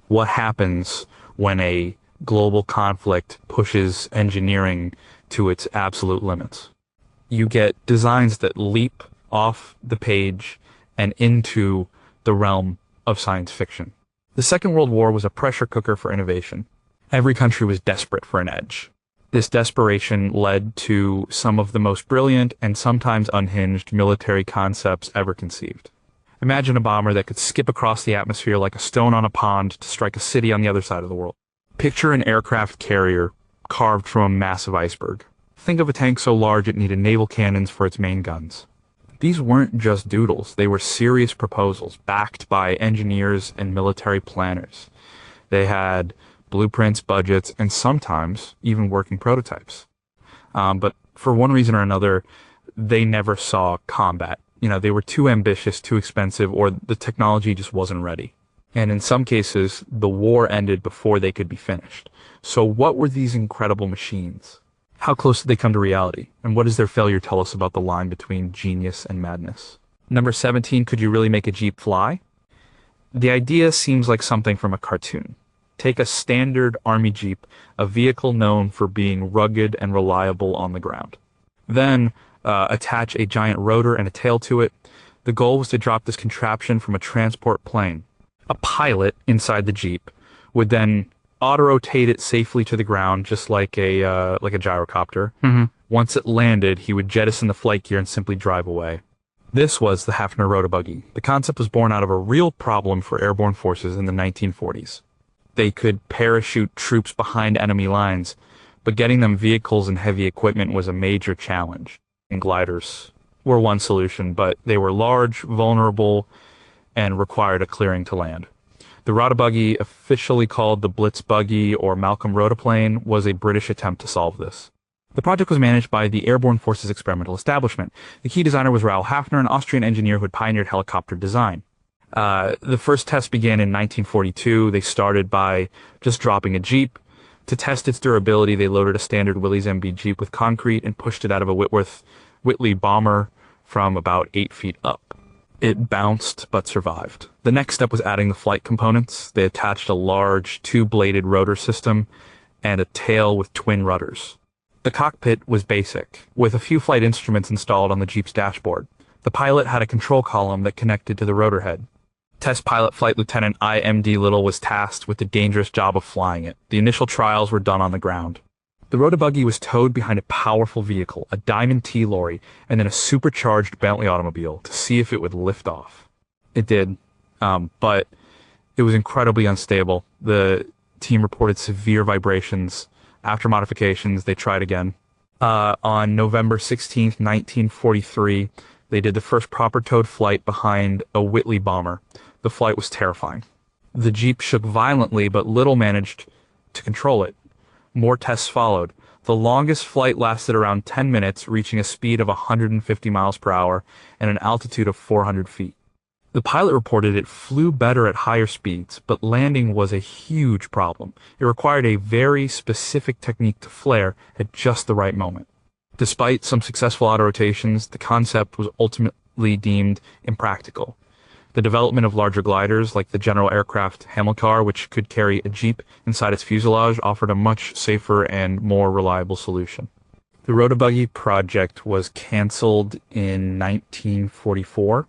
What happens when a global conflict pushes engineering to its absolute limits? You get designs that leap off the page and into the realm of science fiction. The Second World War was a pressure cooker for innovation. Every country was desperate for an edge. This desperation led to some of the most brilliant and sometimes unhinged military concepts ever conceived. Imagine a bomber that could skip across the atmosphere like a stone on a pond to strike a city on the other side of the world. Picture an aircraft carrier carved from a massive iceberg. Think of a tank so large it needed naval cannons for its main guns. These weren't just doodles, they were serious proposals backed by engineers and military planners. They had blueprints, budgets, and sometimes even working prototypes. But for one reason or another, they never saw combat. They were too ambitious, too expensive, or the technology just wasn't ready. And in some cases, the war ended before they could be finished. So what were these incredible machines? How close did they come to reality? And what does their failure tell us about the line between genius and madness? Number 17, could you really make a Jeep fly? The idea seems like something from a cartoon. Take a standard army Jeep, a vehicle known for being rugged and reliable on the ground. Then attach a giant rotor and a tail to it. The goal was to drop this contraption from a transport plane. A pilot inside the Jeep would then auto-rotate it safely to the ground, just like a gyrocopter. Once it landed, he would jettison the flight gear and simply drive away. This was the Hafner rotor buggy. The concept was born out of a real problem for airborne forces in the 1940s. They could parachute troops behind enemy lines, but getting them vehicles and heavy equipment was a major challenge. And gliders were one solution, but they were large, vulnerable, and required a clearing to land. The rotor buggy, officially called the Blitz buggy or Malcolm rotoplane, was a British attempt to solve this. The project was managed by the Airborne Forces Experimental Establishment. The key designer was Raoul Hafner, an Austrian engineer who had pioneered helicopter design. The first test began in 1942. They started by just dropping a Jeep. To test its durability, they loaded a standard Willys MB Jeep with concrete and pushed it out of a Whitley bomber from about 8 feet up. It bounced, but survived. The next step was adding the flight components. They attached a large two-bladed rotor system and a tail with twin rudders. The cockpit was basic, with a few flight instruments installed on the Jeep's dashboard. The pilot had a control column that connected to the rotor head. Test pilot Flight Lieutenant I.M.D. Little was tasked with the dangerous job of flying it. The initial trials were done on the ground. The rotor buggy was towed behind a powerful vehicle, a Diamond T lorry, and then a supercharged Bentley automobile to see if it would lift off. It did, but it was incredibly unstable. The team reported severe vibrations. After modifications, they tried again. On November 16th, 1943, they did the first proper towed flight behind a Whitley bomber. The flight was terrifying. The Jeep shook violently, but Little managed to control it. More tests followed. The longest flight lasted around 10 minutes, reaching a speed of 150 miles per hour and an altitude of 400 feet. The pilot reported it flew better at higher speeds, but landing was a huge problem. It required a very specific technique to flare at just the right moment. Despite some successful auto-rotations, the concept was ultimately deemed impractical. The development of larger gliders, like the General Aircraft Hamilcar, which could carry a Jeep inside its fuselage, offered a much safer and more reliable solution. The rotor buggy project was canceled in 1944.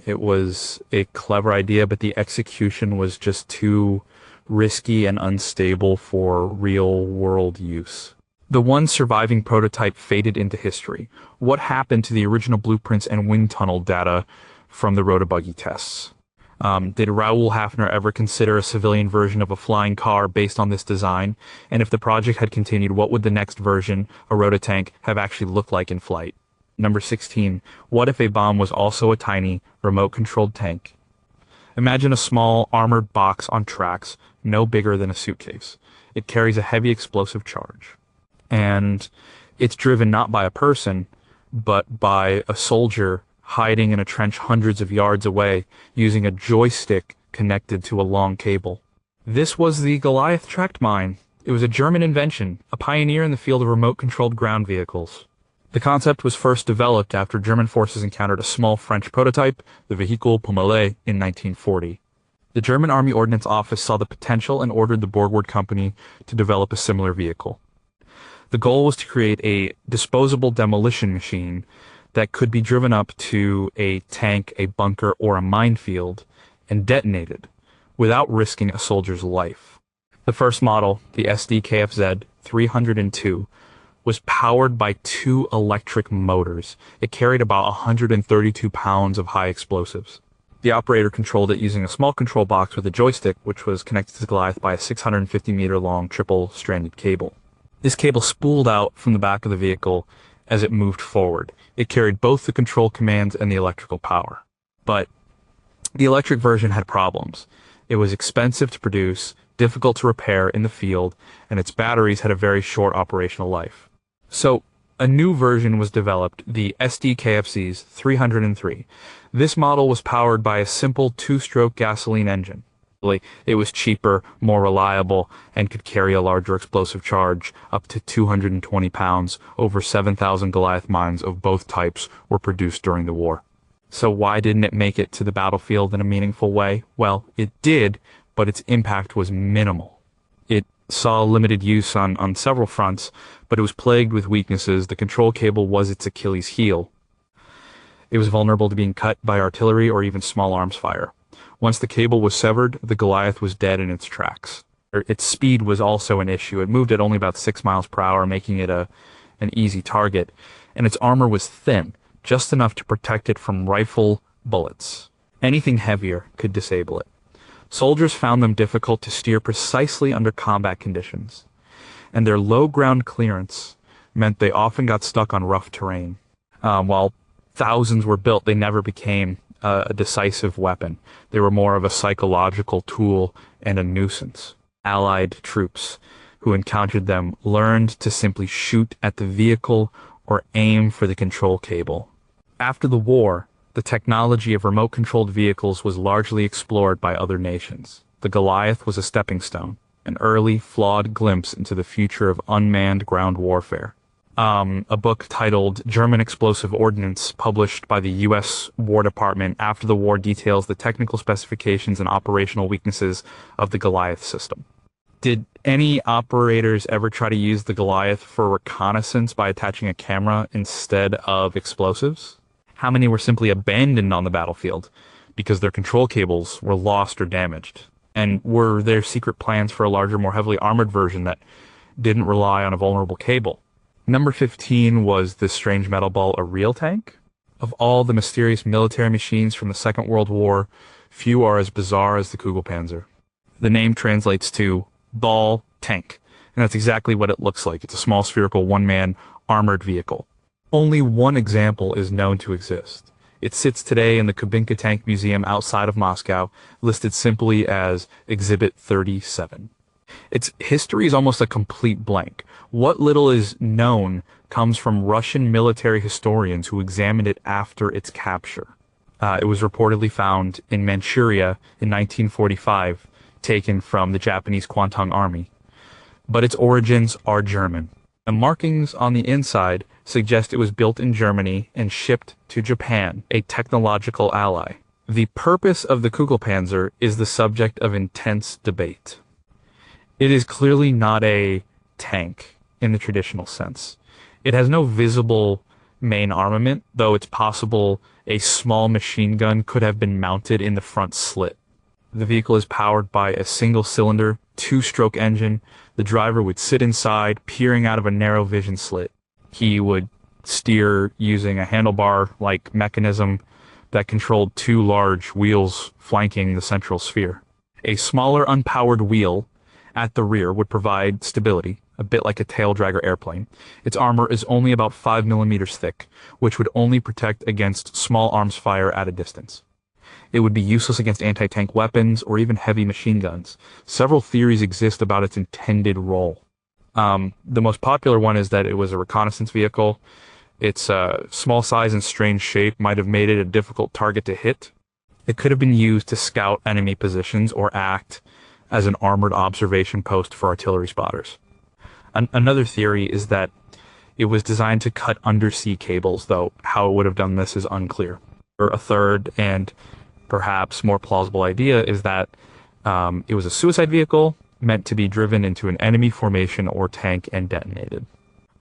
It was a clever idea, but the execution was just too risky and unstable for real-world use. The one surviving prototype faded into history. What happened to the original blueprints and wind tunnel data from the rotor buggy tests? Did Raoul Hafner ever consider a civilian version of a flying car based on this design? And if the project had continued, what would the next version, a rototank, have actually looked like in flight? Number 16. What if a bomb was also a tiny, remote-controlled tank? Imagine a small, armored box on tracks, no bigger than a suitcase. It carries a heavy explosive charge. And it's driven not by a person, but by a soldier hiding in a trench hundreds of yards away using a joystick connected to a long cable. This was the Goliath tracked mine. It was a German invention, a pioneer in the field of remote-controlled ground vehicles. The concept was first developed after German forces encountered a small French prototype, the Véhicule Pommelé, in 1940. The German Army Ordnance Office saw the potential and ordered the Borgward Company to develop a similar vehicle. The goal was to create a disposable demolition machine that could be driven up to a tank, a bunker, or a minefield and detonated without risking a soldier's life. The first model, the SD-KFZ 302, was powered by two electric motors. It carried about 132 pounds of high explosives. The operator controlled it using a small control box with a joystick, which was connected to the Goliath by a 650-meter long triple-stranded cable. This cable spooled out from the back of the vehicle as it moved forward. It carried both the control commands and the electrical power. But the electric version had problems. It was expensive to produce, difficult to repair in the field, and its batteries had a very short operational life. So a new version was developed, the SD-KFZ 303. This model was powered by a simple two-stroke gasoline engine. It was cheaper, more reliable, and could carry a larger explosive charge, up to 220 pounds. Over 7,000 Goliath mines of both types were produced during the war. So why didn't it make it to the battlefield in a meaningful way? Well, it did, but its impact was minimal. It saw limited use on several fronts, but it was plagued with weaknesses. The control cable was its Achilles heel. It was vulnerable to being cut by artillery or even small arms fire. Once the cable was severed, the Goliath was dead in its tracks. Its speed was also an issue. It moved at only about 6 miles per hour, making it an easy target. And its armor was thin, just enough to protect it from rifle bullets. Anything heavier could disable it. Soldiers found them difficult to steer precisely under combat conditions, and their low ground clearance meant they often got stuck on rough terrain. While thousands were built, they never became a decisive weapon. They were more of a psychological tool and a nuisance. Allied troops who encountered them learned to simply shoot at the vehicle or aim for the control cable. After the war, the technology of remote-controlled vehicles was largely explored by other nations. The Goliath was a stepping stone, an early, flawed glimpse into the future of unmanned ground warfare. A book titled German Explosive Ordnance, published by the U.S. War Department after the war, details the technical specifications and operational weaknesses of the Goliath system. Did any operators ever try to use the Goliath for reconnaissance by attaching a camera instead of explosives? How many were simply abandoned on the battlefield because their control cables were lost or damaged? And were there secret plans for a larger, more heavily armored version that didn't rely on a vulnerable cable? Number 15 was the strange metal ball, a real tank? Of all the mysterious military machines from the Second World War, few are as bizarre as the Kugelpanzer. The name translates to ball tank, and that's exactly what it looks like. It's a small spherical one-man armored vehicle. Only one example is known to exist. It sits today in the Kubinka Tank Museum outside of Moscow, listed simply as Exhibit 37. Its history is almost a complete blank. What little is known comes from Russian military historians who examined it after its capture. It was reportedly found in Manchuria in 1945, taken from the Japanese Kwantung Army. But its origins are German. The markings on the inside suggest it was built in Germany and shipped to Japan, a technological ally. The purpose of the Kugelpanzer is the subject of intense debate. It is clearly not a tank in the traditional sense. It has no visible main armament, though it's possible a small machine gun could have been mounted in the front slit. The vehicle is powered by a single-cylinder, two-stroke engine. The driver would sit inside, peering out of a narrow vision slit. He would steer using a handlebar-like mechanism that controlled two large wheels flanking the central sphere. A smaller, unpowered wheel at the rear would provide stability, a bit like a tail dragger airplane. Its armor is only about 5 millimeters thick, which would only protect against small arms fire at a distance. It would be useless against anti-tank weapons or even heavy machine guns. Several theories exist about its intended role. The most popular one is that it was a reconnaissance vehicle. Its small size and strange shape might have made it a difficult target to hit. It could have been used to scout enemy positions or act as an armored observation post for artillery spotters. Another theory is that it was designed to cut undersea cables, though how it would have done this is unclear. Or a third and Perhaps more plausible idea is that it was a suicide vehicle meant to be driven into an enemy formation or tank and detonated.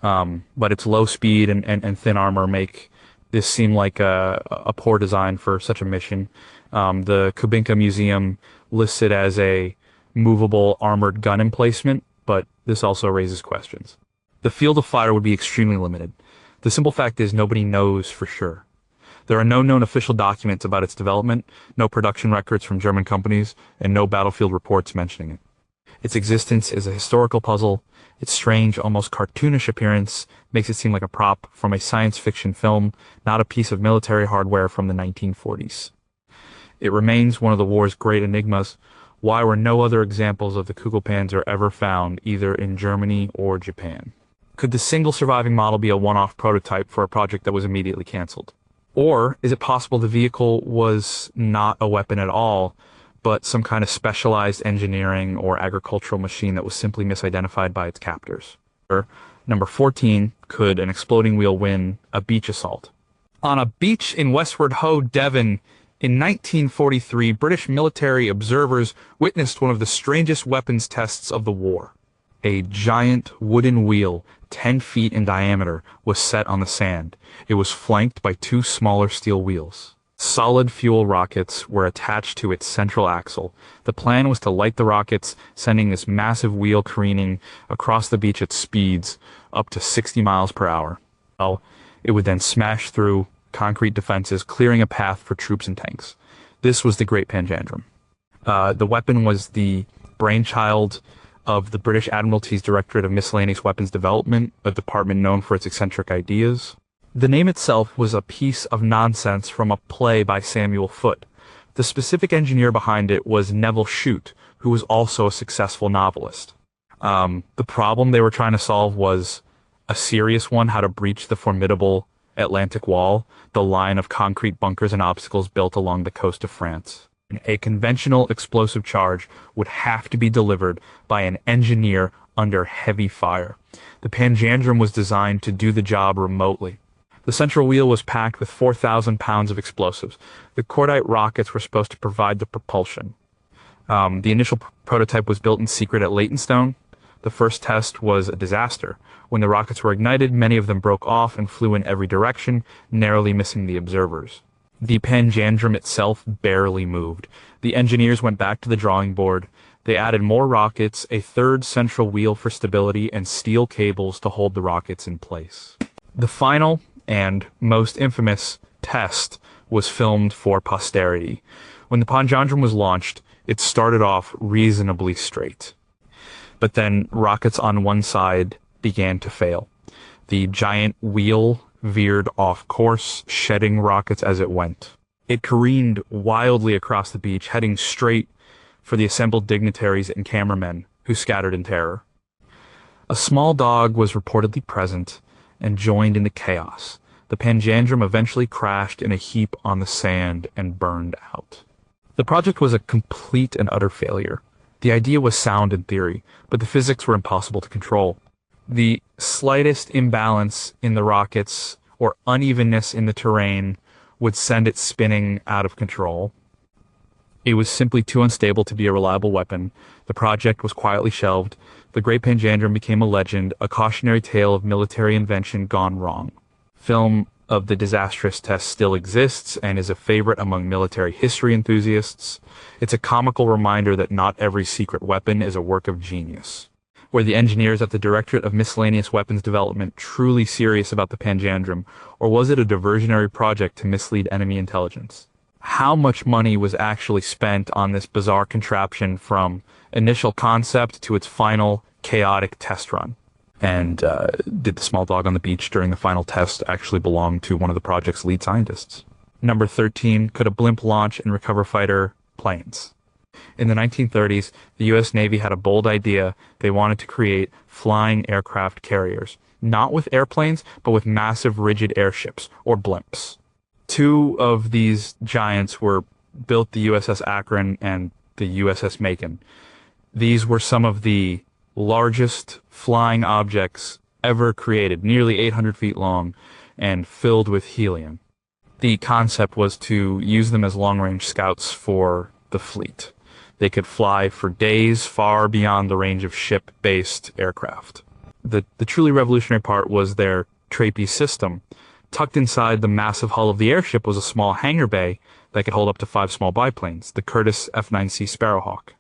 But its low speed and thin armor make this seem like a poor design for such a mission. The Kubinka Museum lists it as a movable armored gun emplacement, but this also raises questions. The field of fire would be extremely limited. The simple fact is nobody knows for sure. There are no known official documents about its development, no production records from German companies, and no battlefield reports mentioning it. Its existence is a historical puzzle. Its strange, almost cartoonish appearance makes it seem like a prop from a science fiction film, not a piece of military hardware from the 1940s. It remains one of the war's great enigmas. Why were no other examples of the Kugelpanzer ever found, either in Germany or Japan? Could the single surviving model be a one-off prototype for a project that was immediately canceled? Or is it possible the vehicle was not a weapon at all, but some kind of specialized engineering or agricultural machine that was simply misidentified by its captors? Or, number 14, could an exploding wheel win a beach assault? On a beach in Westward Ho, Devon, in 1943, British military observers witnessed one of the strangest weapons tests of the war. A giant wooden wheel, 10 feet in diameter, was set on the sand. It was flanked by two smaller steel wheels. Solid fuel rockets were attached to its central axle. The plan was to light the rockets, sending this massive wheel careening across the beach at speeds up to 60 miles per hour. Well, it would then smash through concrete defenses, clearing a path for troops and tanks. This was the Great Panjandrum. The weapon was the brainchild of the British Admiralty's Directorate of Miscellaneous Weapons Development, a department known for its eccentric ideas. The name itself was a piece of nonsense from a play by Samuel Foote. The specific engineer behind it was Neville Shute, who was also a successful novelist. The problem they were trying to solve was a serious one: how to breach the formidable Atlantic Wall, the line of concrete bunkers and obstacles built along the coast of France. A conventional explosive charge would have to be delivered by an engineer under heavy fire. The Panjandrum was designed to do the job remotely. The central wheel was packed with 4,000 pounds of explosives. The cordite rockets were supposed to provide the propulsion. The initial prototype was built in secret at Leytonstone. The first test was a disaster. When the rockets were ignited, many of them broke off and flew in every direction, narrowly missing the observers. The Panjandrum itself barely moved. The engineers went back to the drawing board. They added more rockets, a third central wheel for stability, and steel cables to hold the rockets in place. The final and most infamous test was filmed for posterity. When the Panjandrum was launched, it started off reasonably straight. But then rockets on one side began to fail. The giant wheel veered off course, shedding rockets as it went. It careened wildly across the beach, heading straight for the assembled dignitaries and cameramen, who scattered in terror. A small dog was reportedly present and joined in the chaos. The Panjandrum eventually crashed in a heap on the sand and burned out. The project was a complete and utter failure. The idea was sound in theory, but the physics were impossible to control. The slightest imbalance in the rockets or unevenness in the terrain would send it spinning out of control. It was simply too unstable to be a reliable weapon. The project was quietly shelved. The Great Panjandrum became a legend, a cautionary tale of military invention gone wrong. Film of the disastrous test still exists and is a favorite among military history enthusiasts. It's a comical reminder that not every secret weapon is a work of genius. Were the engineers at the Directorate of Miscellaneous Weapons Development truly serious about the Panjandrum, or was it a diversionary project to mislead enemy intelligence? How much money was actually spent on this bizarre contraption from initial concept to its final chaotic test run? And did the small dog on the beach during the final test actually belong to one of the project's lead scientists? Number 13, could a blimp launch and recover fighter planes? In the 1930s, the U.S. Navy had a bold idea. They wanted to create flying aircraft carriers, not with airplanes, but with massive rigid airships, or blimps. Two of these giants were built, the USS Akron and the USS Macon. These were some of the largest flying objects ever created, nearly 800 feet long and filled with helium. The concept was to use them as long-range scouts for the fleet. They could fly for days far beyond the range of ship-based aircraft. The truly revolutionary part was their trapeze system. Tucked inside the massive hull of the airship was a small hangar bay that could hold up to 5 small biplanes, the Curtiss F-9C Sparrowhawk.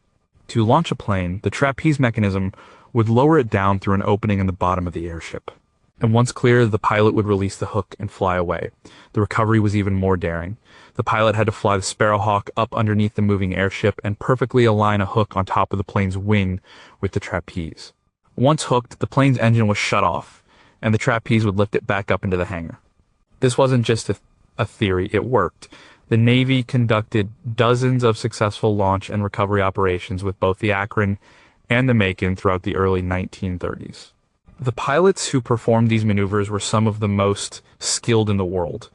To launch a plane, the trapeze mechanism would lower it down through an opening in the bottom of the airship. And once clear, the pilot would release the hook and fly away. The recovery was even more daring. The pilot had to fly the Sparrowhawk up underneath the moving airship and perfectly align a hook on top of the plane's wing with the trapeze. Once hooked, the plane's engine was shut off, and the trapeze would lift it back up into the hangar. This wasn't just a theory, it worked. The Navy conducted dozens of successful launch and recovery operations with both the Akron and the Macon throughout the early 1930s. The pilots who performed these maneuvers were some of the most skilled in the world.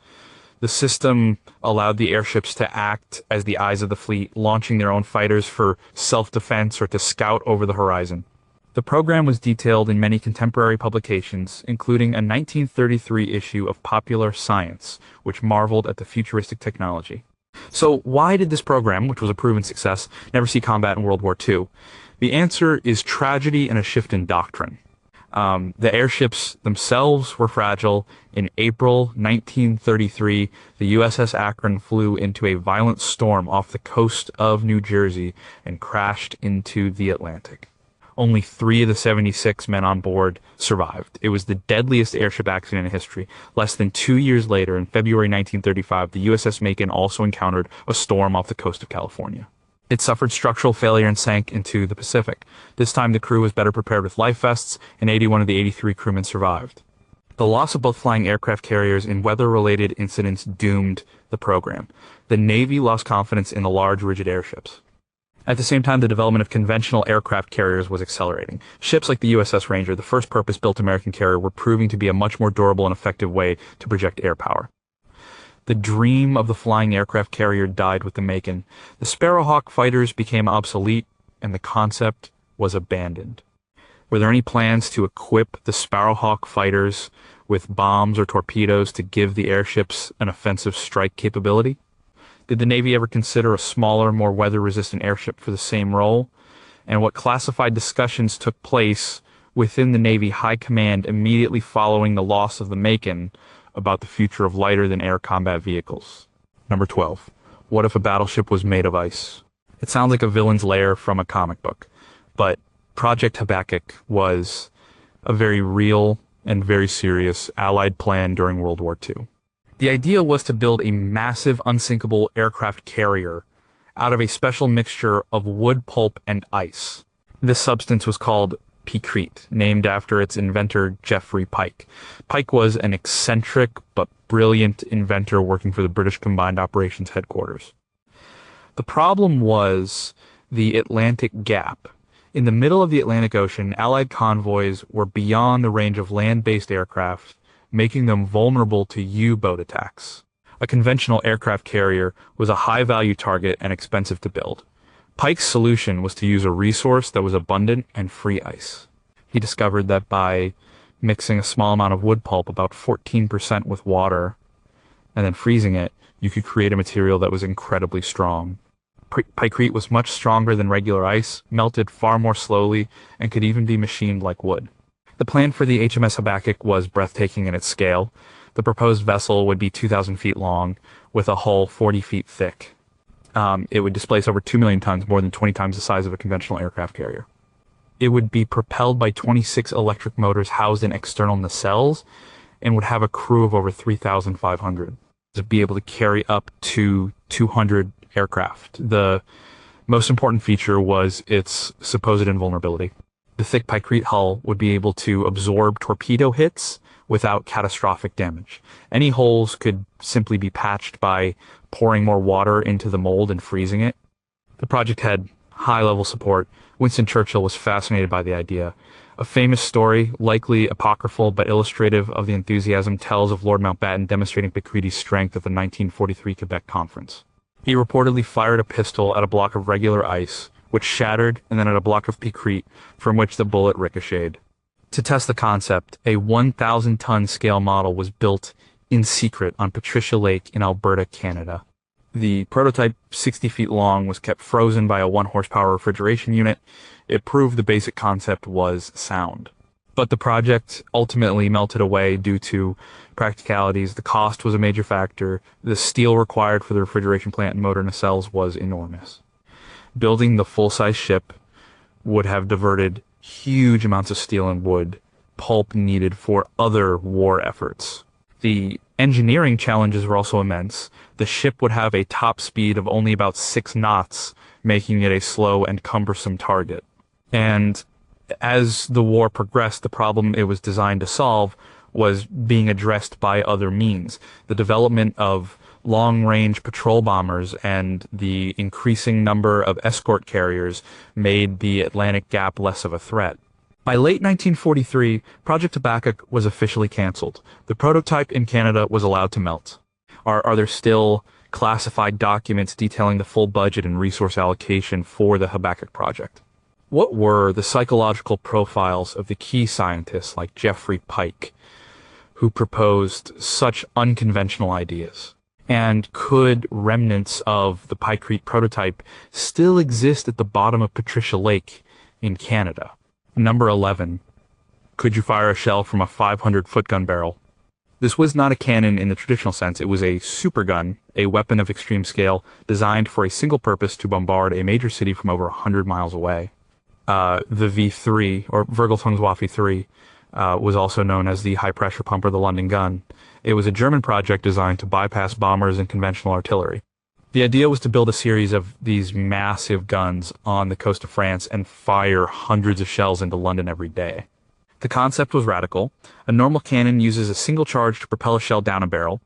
The system allowed the airships to act as the eyes of the fleet, launching their own fighters for self-defense or to scout over the horizon. The program was detailed in many contemporary publications, including a 1933 issue of Popular Science, which marveled at the futuristic technology. So why did this program, which was a proven success, never see combat in World War II? The answer is tragedy and a shift in doctrine. The airships themselves were fragile. In April 1933, the USS Akron flew into a violent storm off the coast of New Jersey and crashed into the Atlantic. Only 3 of the 76 men on board survived. It was the deadliest airship accident in history. Less than 2 years later, in February 1935, the USS Macon also encountered a storm off the coast of California. It suffered structural failure and sank into the Pacific. This time the crew was better prepared with life vests, and 81 of the 83 crewmen survived. The loss of both flying aircraft carriers in weather-related incidents doomed the program. The Navy lost confidence in the large, rigid airships. At the same time, the development of conventional aircraft carriers was accelerating. Ships like the USS Ranger, the first purpose-built American carrier, were proving to be a much more durable and effective way to project air power. The dream of the flying aircraft carrier died with the Macon. The Sparrowhawk fighters became obsolete, and the concept was abandoned. Were there any plans to equip the Sparrowhawk fighters with bombs or torpedoes to give the airships an offensive strike capability? Did the Navy ever consider a smaller, more weather-resistant airship for the same role? And what classified discussions took place within the Navy High Command immediately following the loss of the Macon about the future of lighter-than-air combat vehicles? Number 12. What if a battleship was made of ice? It sounds like a villain's lair from a comic book, but Project Habakkuk was a very real and very serious Allied plan during World War II. The idea was to build a massive unsinkable aircraft carrier out of a special mixture of wood pulp and ice. This substance was called Picrete, named after its inventor Geoffrey Pike. Pike was an eccentric but brilliant inventor working for the British Combined Operations Headquarters. The problem was the Atlantic Gap. In the middle of the Atlantic Ocean, Allied convoys were beyond the range of land-based aircraft, making them vulnerable to U-boat attacks. A conventional aircraft carrier was a high-value target and expensive to build. Pike's solution was to use a resource that was abundant and free ice. He discovered that by mixing a small amount of wood pulp, about 14% with water, and then freezing it, you could create a material that was incredibly strong. Picrete was much stronger than regular ice, melted far more slowly, and could even be machined like wood. The plan for the HMS Habakkuk was breathtaking in its scale. The proposed vessel would be 2,000 feet long, with a hull 40 feet thick. It would displace over 2 million tons, more than 20 times the size of a conventional aircraft carrier. It would be propelled by 26 electric motors housed in external nacelles, and would have a crew of over 3,500. To be able to carry up to 200 aircraft. The most important feature was its supposed invulnerability. The thick Picrete hull would be able to absorb torpedo hits without catastrophic damage. Any holes could simply be patched by pouring more water into the mold and freezing it. The project had high-level support. Winston Churchill was fascinated by the idea. A famous story, likely apocryphal but illustrative of the enthusiasm, tells of Lord Mountbatten demonstrating Picrete's strength at the 1943 Quebec Conference. He reportedly fired a pistol at a block of regular ice, which shattered, and then at a block of Picrete, from which the bullet ricocheted. To test the concept, a 1,000-ton scale model was built in secret on Patricia Lake in Alberta, Canada. The prototype, 60 feet long, was kept frozen by a 1 horsepower refrigeration unit. It proved the basic concept was sound. But the project ultimately melted away due to practicalities. The cost was a major factor. The steel required for the refrigeration plant and motor nacelles was enormous. Building the full-size ship would have diverted huge amounts of steel and wood, pulp needed for other war efforts. The engineering challenges were also immense. The ship would have a top speed of only about 6 knots, making it a slow and cumbersome target. And as the war progressed, the problem it was designed to solve was being addressed by other means. The development of long-range patrol bombers and the increasing number of escort carriers made the Atlantic Gap less of a threat. By late 1943, Project Habakkuk was officially canceled. The prototype in Canada was allowed to melt. Are there still classified documents detailing the full budget and resource allocation for the Habakkuk project? What were the psychological profiles of the key scientists like Jeffrey Pike, who proposed such unconventional ideas? And could remnants of the Pikecrete prototype still exist at the bottom of Patricia Lake in Canada? Number 11. Could you fire a shell from a 500-foot gun barrel? This was not a cannon in the traditional sense. It was a supergun, a weapon of extreme scale, designed for a single purpose to bombard a major city from over 100 miles away. The V3, or Vergeltungswaffe 3, was also known as the high-pressure pump or the London gun. It was a German project designed to bypass bombers and conventional artillery. The idea was to build a series of these massive guns on the coast of France and fire hundreds of shells into London every day. The concept was radical. A normal cannon uses a single charge to propel a shell down a barrel,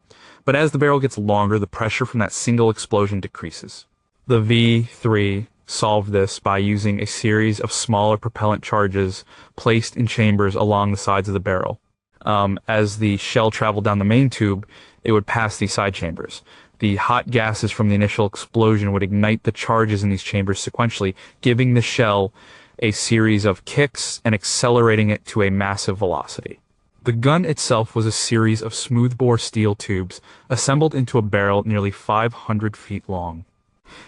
but as the barrel gets longer, the pressure from that single explosion decreases. The V3 solved this by using a series of smaller propellant charges placed in chambers along the sides of the barrel. As the shell traveled down the main tube, it would pass these side chambers. The hot gases from the initial explosion would ignite the charges in these chambers sequentially, giving the shell a series of kicks and accelerating it to a massive velocity. The gun itself was a series of smoothbore steel tubes assembled into a barrel nearly 500 feet long.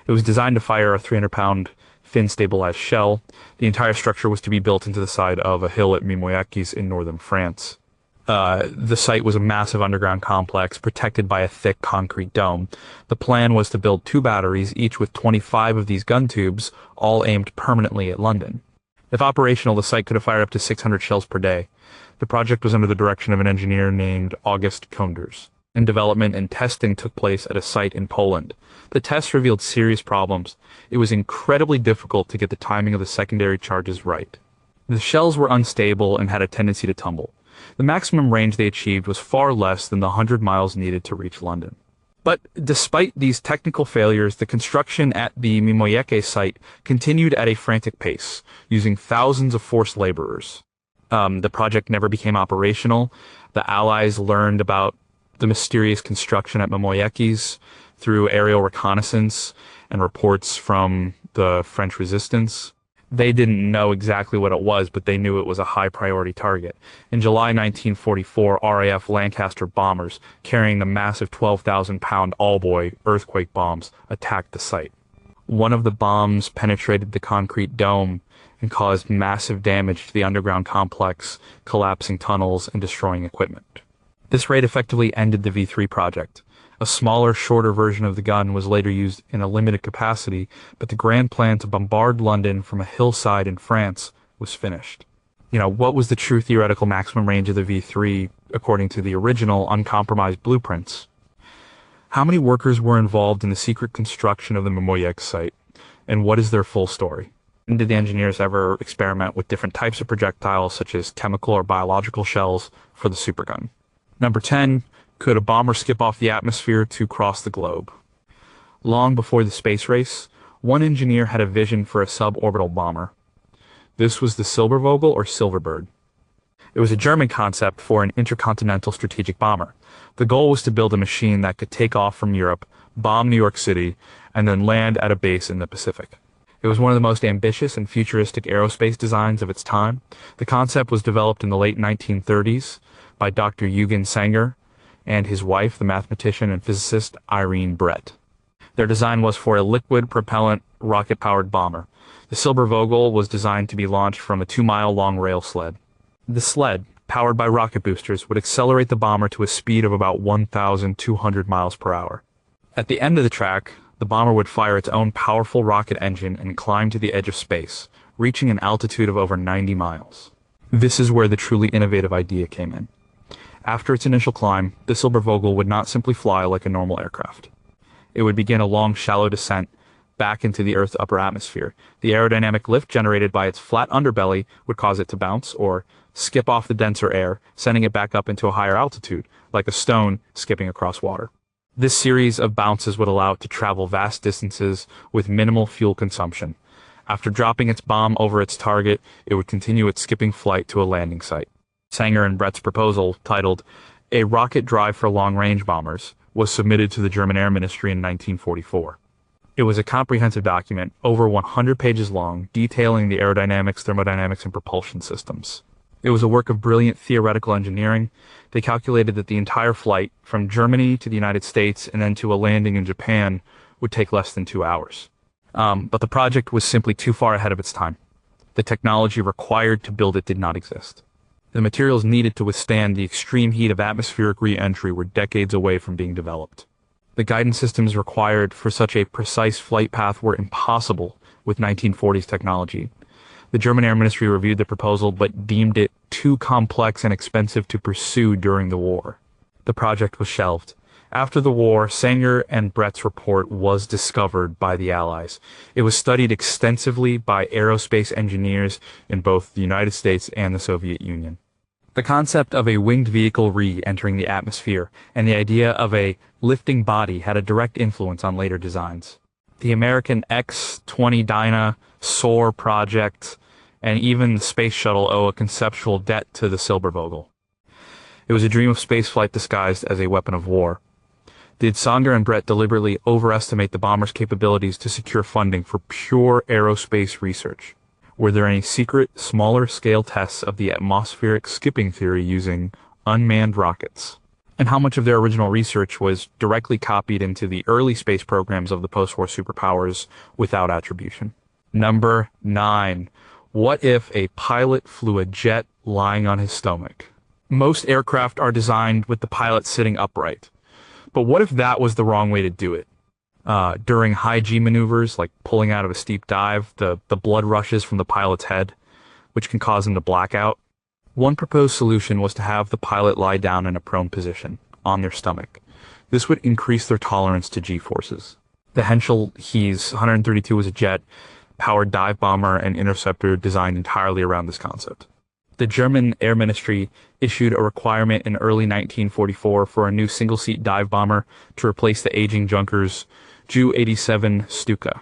It was designed to fire a 300-pound fin-stabilized shell. The entire structure was to be built into the side of a hill at Mimoyakis in northern France. The site was a massive underground complex protected by a thick concrete dome. The plan was to build 2 batteries, each with 25 of these gun tubes, all aimed permanently at London. If operational, the site could have fired up to 600 shells per day. The project was under the direction of an engineer named August Koenders, and development and testing took place at a site in Poland. The tests revealed serious problems. It was incredibly difficult to get the timing of the secondary charges right. The shells were unstable and had a tendency to tumble. The maximum range they achieved was far less than the 100 miles needed to reach London. But despite these technical failures, the construction at the Mimoyeke site continued at a frantic pace, using thousands of forced laborers. The project never became operational. The Allies learned about the mysterious construction at Mimoyekis through aerial reconnaissance and reports from the French resistance. They didn't know exactly what it was, but they knew it was a high-priority target. In July 1944, RAF Lancaster bombers, carrying the massive 12,000-pound Allboy earthquake bombs, attacked the site. One of the bombs penetrated the concrete dome and caused massive damage to the underground complex, collapsing tunnels and destroying equipment. This raid effectively ended the V3 project. A smaller, shorter version of the gun was later used in a limited capacity, but the grand plan to bombard London from a hillside in France was finished. What was the true theoretical maximum range of the V3 according to the original uncompromised blueprints? How many workers were involved in the secret construction of the Mimoyek site, and what is their full story? And did the engineers ever experiment with different types of projectiles, such as chemical or biological shells, for the supergun? Number 10. Could a bomber skip off the atmosphere to cross the globe? Long before the space race, one engineer had a vision for a suborbital bomber. This was the Silbervogel or Silverbird. It was a German concept for an intercontinental strategic bomber. The goal was to build a machine that could take off from Europe, bomb New York City, and then land at a base in the Pacific. It was one of the most ambitious and futuristic aerospace designs of its time. The concept was developed in the late 1930s by Dr. Eugen Sanger and his wife, the mathematician and physicist Irene Brett. Their design was for a liquid propellant rocket-powered bomber. The Silbervogel was designed to be launched from a 2-mile-long rail sled. The sled, powered by rocket boosters, would accelerate the bomber to a speed of about 1,200 miles per hour. At the end of the track, the bomber would fire its own powerful rocket engine and climb to the edge of space, reaching an altitude of over 90 miles. This is where the truly innovative idea came in. After its initial climb, the Silbervogel would not simply fly like a normal aircraft. It would begin a long, shallow descent back into the Earth's upper atmosphere. The aerodynamic lift generated by its flat underbelly would cause it to bounce or skip off the denser air, sending it back up into a higher altitude, like a stone skipping across water. This series of bounces would allow it to travel vast distances with minimal fuel consumption. After dropping its bomb over its target, it would continue its skipping flight to a landing site. Sanger and Brett's proposal, titled A Rocket Drive for Long-Range Bombers, was submitted to the German Air Ministry in 1944. It was a comprehensive document, over 100 pages long, detailing the aerodynamics, thermodynamics, and propulsion systems. It was a work of brilliant theoretical engineering. They calculated that the entire flight, from Germany to the United States and then to a landing in Japan, would take less than 2 hours. But the project was simply too far ahead of its time. The technology required to build it did not exist. The materials needed to withstand the extreme heat of atmospheric re-entry were decades away from being developed. The guidance systems required for such a precise flight path were impossible with 1940s technology. The German Air Ministry reviewed the proposal but deemed it too complex and expensive to pursue during the war. The project was shelved. After the war, Sanger and Brett's report was discovered by the Allies. It was studied extensively by aerospace engineers in both the United States and the Soviet Union. The concept of a winged vehicle re-entering the atmosphere and the idea of a lifting body had a direct influence on later designs. The American X-20 Dyna, SOAR project, and even the space shuttle owe a conceptual debt to the Silbervogel. It was a dream of spaceflight disguised as a weapon of war. Did Sanger and Brett deliberately overestimate the bomber's capabilities to secure funding for pure aerospace research? Were there any secret, smaller-scale tests of the atmospheric skipping theory using unmanned rockets? And how much of their original research was directly copied into the early space programs of the post-war superpowers without attribution? Number 9. What if a pilot flew a jet lying on his stomach? Most aircraft are designed with the pilot sitting upright. But what if that was the wrong way to do it? During high G maneuvers, like pulling out of a steep dive, the blood rushes from the pilot's head, which can cause him to black out. One proposed solution was to have the pilot lie down in a prone position, on their stomach. This would increase their tolerance to G-forces. The Henschel He's 132 was a jet-powered dive bomber and interceptor designed entirely around this concept. The German Air Ministry issued a requirement in early 1944 for a new single-seat dive bomber to replace the aging Junkers Ju-87 Stuka.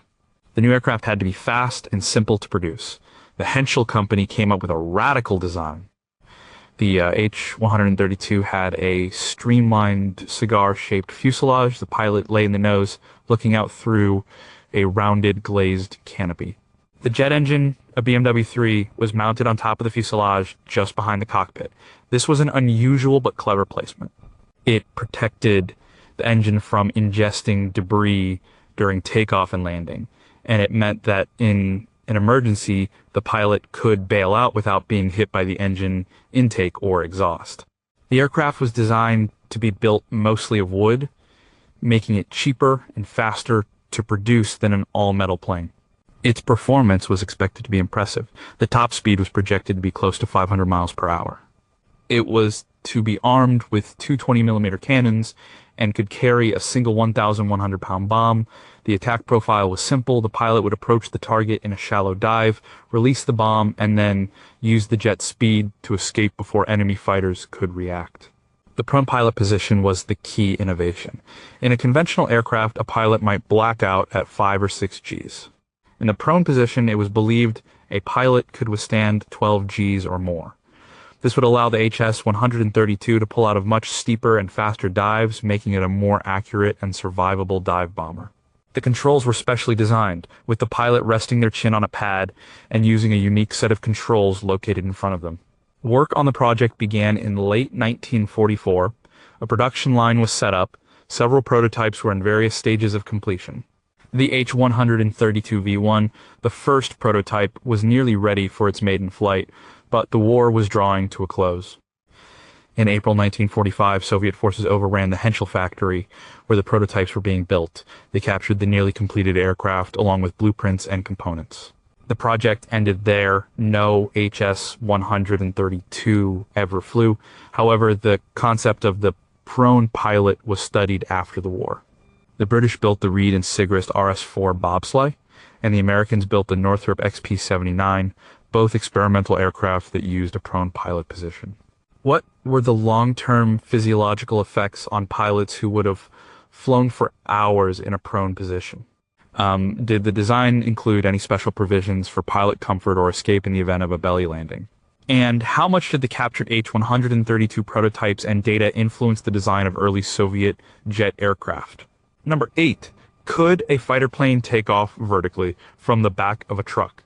The new aircraft had to be fast and simple to produce. The Henschel company came up with a radical design. The H-132 had a streamlined cigar-shaped fuselage. The pilot lay in the nose, looking out through a rounded glazed canopy. The jet engine, a BMW 3, was mounted on top of the fuselage just behind the cockpit. This was an unusual but clever placement. It protected the engine from ingesting debris during takeoff and landing, and it meant that in an emergency, the pilot could bail out without being hit by the engine intake or exhaust. The aircraft was designed to be built mostly of wood, making it cheaper and faster to produce than an all-metal plane. Its performance was expected to be impressive. The top speed was projected to be close to 500 miles per hour. It was to be armed with two 20mm cannons and could carry a single 1,100-pound bomb. The attack profile was simple. The pilot would approach the target in a shallow dive, release the bomb, and then use the jet's speed to escape before enemy fighters could react. The prone pilot position was the key innovation. In a conventional aircraft, a pilot might black out at 5 or 6 Gs. In the prone position, it was believed a pilot could withstand 12 Gs or more. This would allow the HS-132 to pull out of much steeper and faster dives, making it a more accurate and survivable dive bomber. The controls were specially designed, with the pilot resting their chin on a pad and using a unique set of controls located in front of them. Work on the project began in late 1944. A production line was set up. Several prototypes were in various stages of completion. The H-132V1, the first prototype, was nearly ready for its maiden flight, but the war was drawing to a close. In April 1945, Soviet forces overran the Henschel factory where the prototypes were being built. They captured the nearly completed aircraft along with blueprints and components. The project ended there. No HS-132 ever flew. However, the concept of the prone pilot was studied after the war. The British built the Reed and Sigrist RS-4 bobsleigh, and the Americans built the Northrop XP-79, both experimental aircraft that used a prone pilot position. What were the long-term physiological effects on pilots who would have flown for hours in a prone position? Did the design include any special provisions for pilot comfort or escape in the event of a belly landing? And how much did the captured H-132 prototypes and data influence the design of early Soviet jet aircraft? Number 8. Could a fighter plane take off vertically from the back of a truck?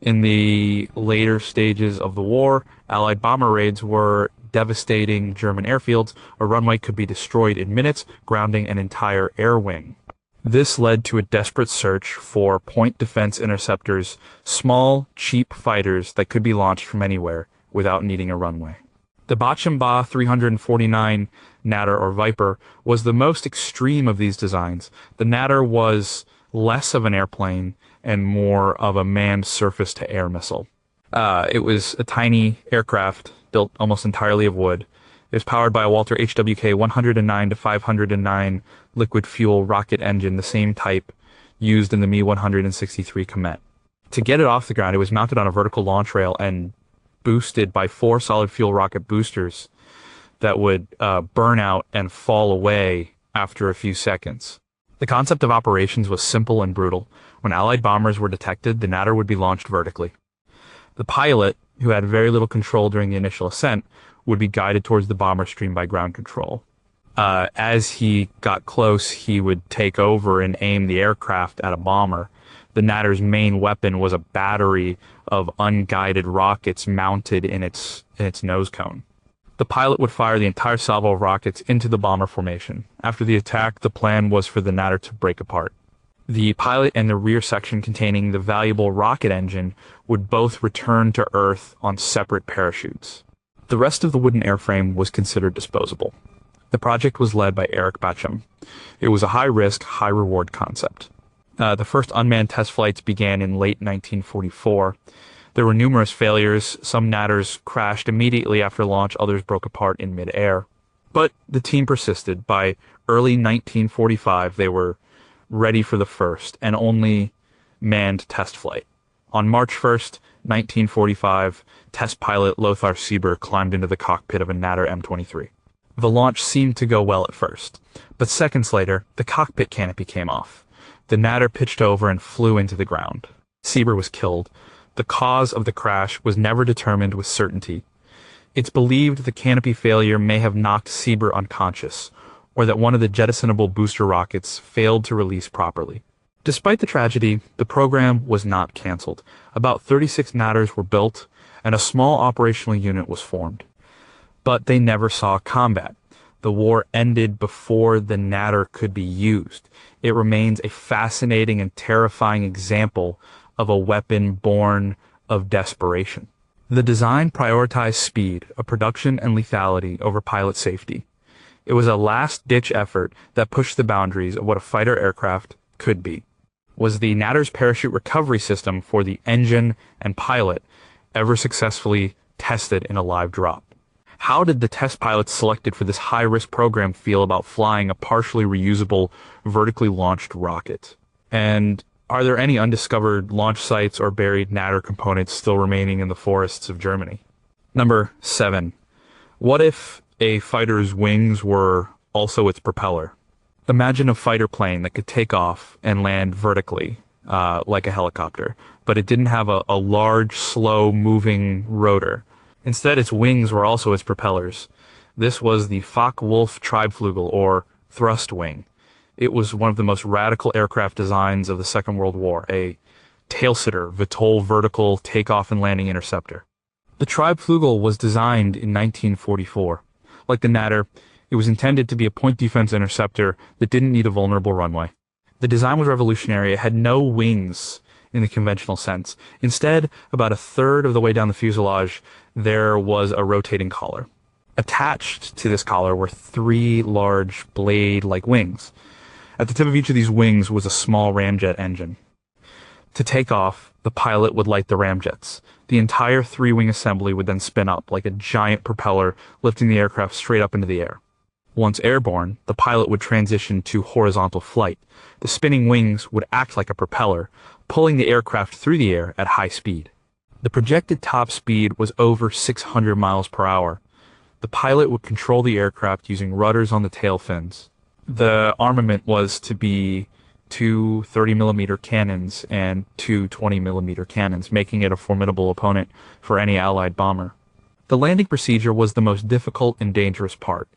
In the later stages of the war, Allied bomber raids were devastating German airfields. A runway could be destroyed in minutes, grounding an entire air wing. This led to a desperate search for point defense interceptors, small, cheap fighters that could be launched from anywhere without needing a runway. The Bachamba 349 Natter or Viper was the most extreme of these designs. The Natter was less of an airplane and more of a manned surface-to-air missile. It was a tiny aircraft built almost entirely of wood. It was powered by a Walter HWK 109-509 liquid fuel rocket engine, the same type used in the Me-163 Comet. To get it off the ground, it was mounted on a vertical launch rail and boosted by 4 solid fuel rocket boosters that would burn out and fall away after a few seconds. The concept of operations was simple and brutal. When Allied bombers were detected, the Natter would be launched vertically. The pilot, who had very little control during the initial ascent, would be guided towards the bomber stream by ground control. As he got close, he would take over and aim the aircraft at a bomber. The Natter's main weapon was a battery of unguided rockets mounted in its nose cone. The pilot would fire the entire salvo of rockets into the bomber formation. After the attack, the plan was for the Natter to break apart. The pilot and the rear section containing the valuable rocket engine would both return to Earth on separate parachutes. The rest of the wooden airframe was considered disposable. The project was led by Erich Bacham. It was a high-risk, high-reward concept. The first unmanned test flights began in late 1944. There were numerous failures. Some Natters crashed immediately after launch, others broke apart in mid-air. But the team persisted. By early 1945, they were ready for the first and only manned test flight. On March 1st, 1945, test pilot Lothar Sieber climbed into the cockpit of a Natter M23. The launch seemed to go well at first, but seconds later, the cockpit canopy came off. The Natter pitched over and flew into the ground. Sieber was killed. The cause of the crash was never determined with certainty. It's believed the canopy failure may have knocked Sieber unconscious, or that one of the jettisonable booster rockets failed to release properly. Despite the tragedy, the program was not canceled. About 36 Natters were built, and a small operational unit was formed. But they never saw combat. The war ended before the Natter could be used. It remains a fascinating and terrifying example of a weapon born of desperation. The design prioritized speed of production and lethality over pilot safety. It was a last-ditch effort that pushed the boundaries of what a fighter aircraft could be. Was the Natter's parachute recovery system for the engine and pilot ever successfully tested in a live drop? How did the test pilots selected for this high-risk program feel about flying a partially reusable, vertically launched rocket? And are there any undiscovered launch sites or buried Natter components still remaining in the forests of Germany? Number 7. What if a fighter's wings were also its propeller? Imagine a fighter plane that could take off and land vertically, like a helicopter, but it didn't have a large, slow-moving rotor. Instead, its wings were also its propellers. This was the Focke-Wulf Treibflügel, or thrust wing. It was one of the most radical aircraft designs of the Second World War, a tail-sitter, VTOL vertical takeoff and landing interceptor. The Treibflügel was designed in 1944. Like the Natter, It was intended to be a point defense interceptor that didn't need a vulnerable runway. The design was revolutionary. It had no wings in the conventional sense. Instead, about a third of the way down the fuselage, there was a rotating collar. Attached to this collar were three large blade-like wings. At the tip of each of these wings was a small ramjet engine. To take off, the pilot would light the ramjets. The entire three-wing assembly would then spin up like a giant propeller, lifting the aircraft straight up into the air. Once airborne, the pilot would transition to horizontal flight. The spinning wings would act like a propeller, pulling the aircraft through the air at high speed. The projected top speed was over 600 miles per hour. The pilot would control the aircraft using rudders on the tail fins. The armament was to be two 30mm cannons and two 20mm cannons, making it a formidable opponent for any Allied bomber. The landing procedure was the most difficult and dangerous part.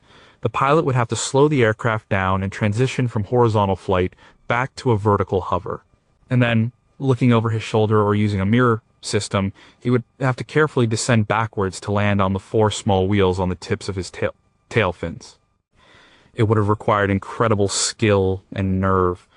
The pilot would have to slow the aircraft down and transition from horizontal flight back to a vertical hover. And then, looking over his shoulder or using a mirror system, he would have to carefully descend backwards to land on the four small wheels on the tips of his tail fins. It would have required incredible skill and nerve.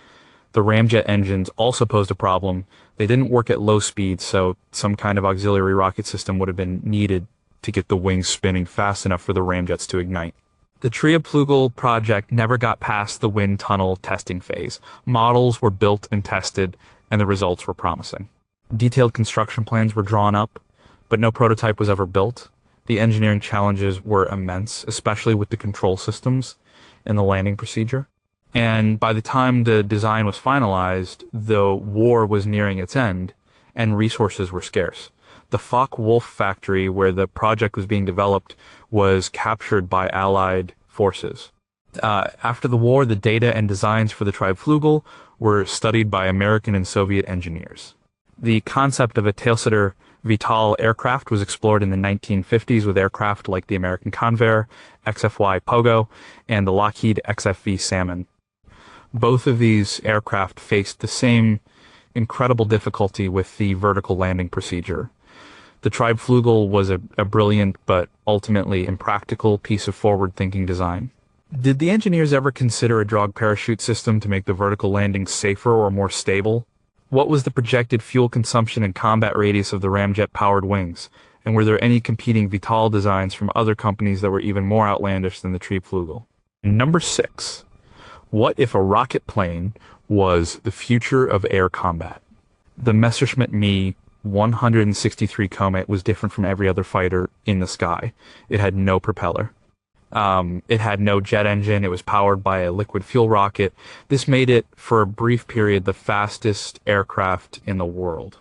The ramjet engines also posed a problem. They didn't work at low speed, so some kind of auxiliary rocket system would have been needed to get the wings spinning fast enough for the ramjets to ignite. The Triebflügel project never got past the wind tunnel testing phase. Models were built and tested, and the results were promising. Detailed construction plans were drawn up, but no prototype was ever built. The engineering challenges were immense, especially with the control systems and the landing procedure. And by the time the design was finalized, the war was nearing its end, and resources were scarce. The Focke-Wulf factory where the project was being developed was captured by Allied forces. After the war, the data and designs for the Triebflügel were studied by American and Soviet engineers. The concept of a Tailsitter VTOL aircraft was explored in the 1950s with aircraft like the American Convair, XFY Pogo, and the Lockheed XFV Salmon. Both of these aircraft faced the same incredible difficulty with the vertical landing procedure. The Triebflügel was a brilliant but ultimately impractical piece of forward-thinking design. Did the engineers ever consider a drag parachute system to make the vertical landing safer or more stable? What was the projected fuel consumption and combat radius of the ramjet-powered wings? And were there any competing VTOL designs from other companies that were even more outlandish than the Triebflügel? Number 6. What if a rocket plane was the future of air combat? The Messerschmitt Me 163 Comet was different from every other fighter in the sky. It had no propeller. It had no jet engine. It was powered by a liquid fuel rocket. This made it, for a brief period, the fastest aircraft in the world.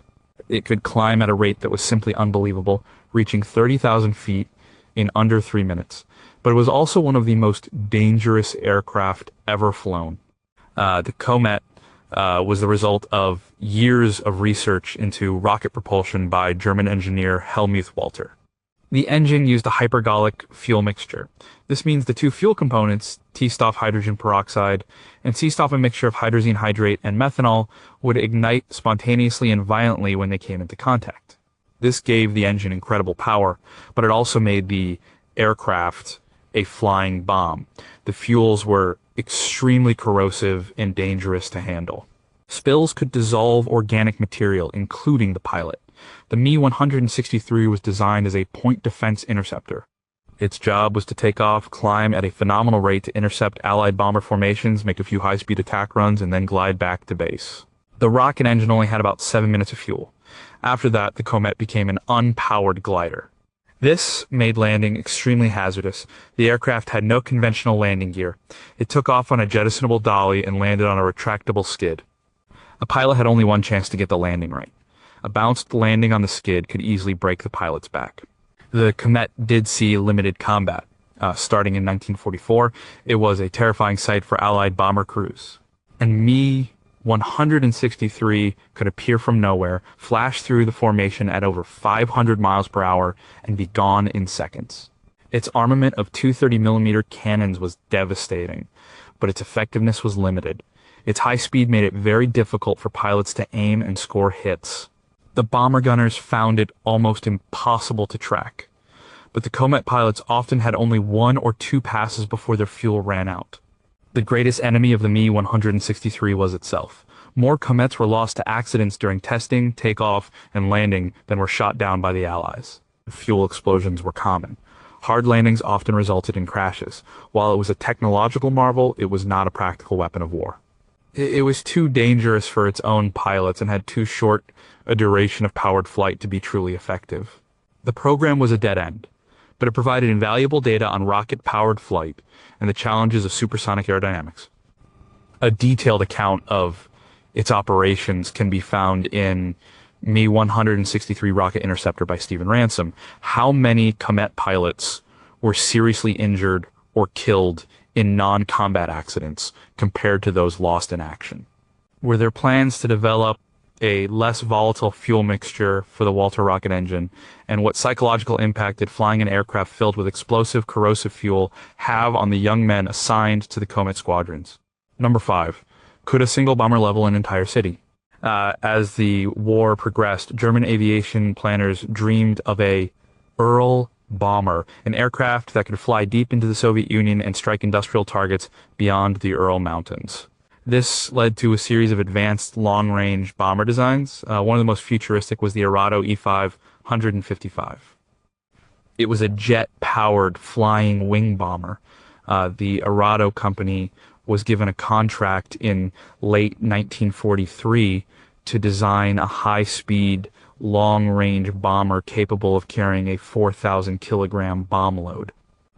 It could climb at a rate that was simply unbelievable, reaching 30,000 feet in under 3 minutes. But it was also one of the most dangerous aircraft ever flown. The Comet was the result of years of research into rocket propulsion by German engineer Helmuth Walter. The engine used a hypergolic fuel mixture. This means the two fuel components, T-stop hydrogen peroxide and C-stop a mixture of hydrazine hydrate and methanol, would ignite spontaneously and violently when they came into contact. This gave the engine incredible power, but it also made the aircraft a flying bomb. The fuels were extremely corrosive and dangerous to handle. Spills could dissolve organic material, including the pilot. The Me 163 was designed as a point defense interceptor. Its job was to take off, climb at a phenomenal rate to intercept Allied bomber formations, make a few high-speed attack runs, and then glide back to base. The rocket engine only had about 7 minutes of fuel. After that, the Comet became an unpowered glider. This made landing extremely hazardous. The aircraft had no conventional landing gear. It took off on a jettisonable dolly and landed on a retractable skid. A pilot had only one chance to get the landing right. A bounced landing on the skid could easily break the pilot's back. The Comet did see limited combat. Starting in 1944, it was a terrifying sight for Allied bomber crews. And Me 163 could appear from nowhere, flash through the formation at over 500 miles per hour, and be gone in seconds. Its armament of two 30mm cannons was devastating, but its effectiveness was limited. Its high speed made it very difficult for pilots to aim and score hits. The bomber gunners found it almost impossible to track. but the Comet pilots often had only 1 or 2 passes before their fuel ran out. The greatest enemy of the Me-163 was itself. More Comets were lost to accidents during testing, takeoff, and landing than were shot down by the Allies. Fuel explosions were common. Hard landings often resulted in crashes. While it was a technological marvel, it was not a practical weapon of war. It was too dangerous for its own pilots and had too short a duration of powered flight to be truly effective. The program was a dead end, but it provided invaluable data on rocket-powered flight and the challenges of supersonic aerodynamics. A detailed account of its operations can be found in Me-163 Rocket Interceptor by Stephen Ransom. How many Comet pilots were seriously injured or killed in non-combat accidents compared to those lost in action? Were there plans to develop a less volatile fuel mixture for the Walter rocket engine, and what psychological impact did flying an aircraft filled with explosive, corrosive fuel have on the young men assigned to the Comet squadrons? Number 5. Could a single bomber level an entire city? As the war progressed, German aviation planners dreamed of a Earl bomber, an aircraft that could fly deep into the Soviet Union and strike industrial targets beyond the Ural Mountains. This led to a series of advanced long-range bomber designs. One of the most futuristic was the Arado E-5-155. It was a jet-powered flying wing bomber. The Arado company was given a contract in late 1943 to design a high-speed, long-range bomber capable of carrying a 4,000-kilogram bomb load.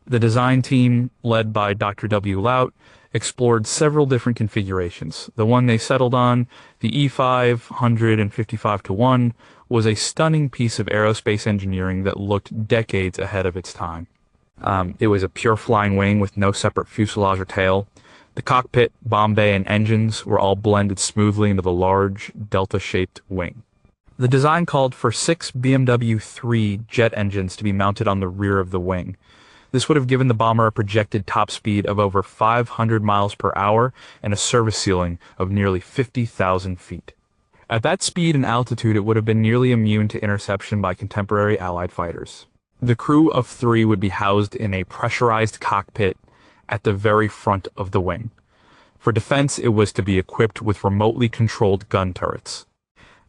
The design team, led by Dr. W. Laut, explored several different configurations. The one they settled on, the E-5-155-1, was a stunning piece of aerospace engineering that looked decades ahead of its time. It was a pure flying wing with no separate fuselage or tail. The cockpit, bomb bay, and engines were all blended smoothly into the large, delta-shaped wing. The design called for 6 BMW 3 jet engines to be mounted on the rear of the wing. This would have given the bomber a projected top speed of over 500 miles per hour and a service ceiling of nearly 50,000 feet. At that speed and altitude, it would have been nearly immune to interception by contemporary Allied fighters. The crew of 3 would be housed in a pressurized cockpit at the very front of the wing. For defense, it was to be equipped with remotely controlled gun turrets.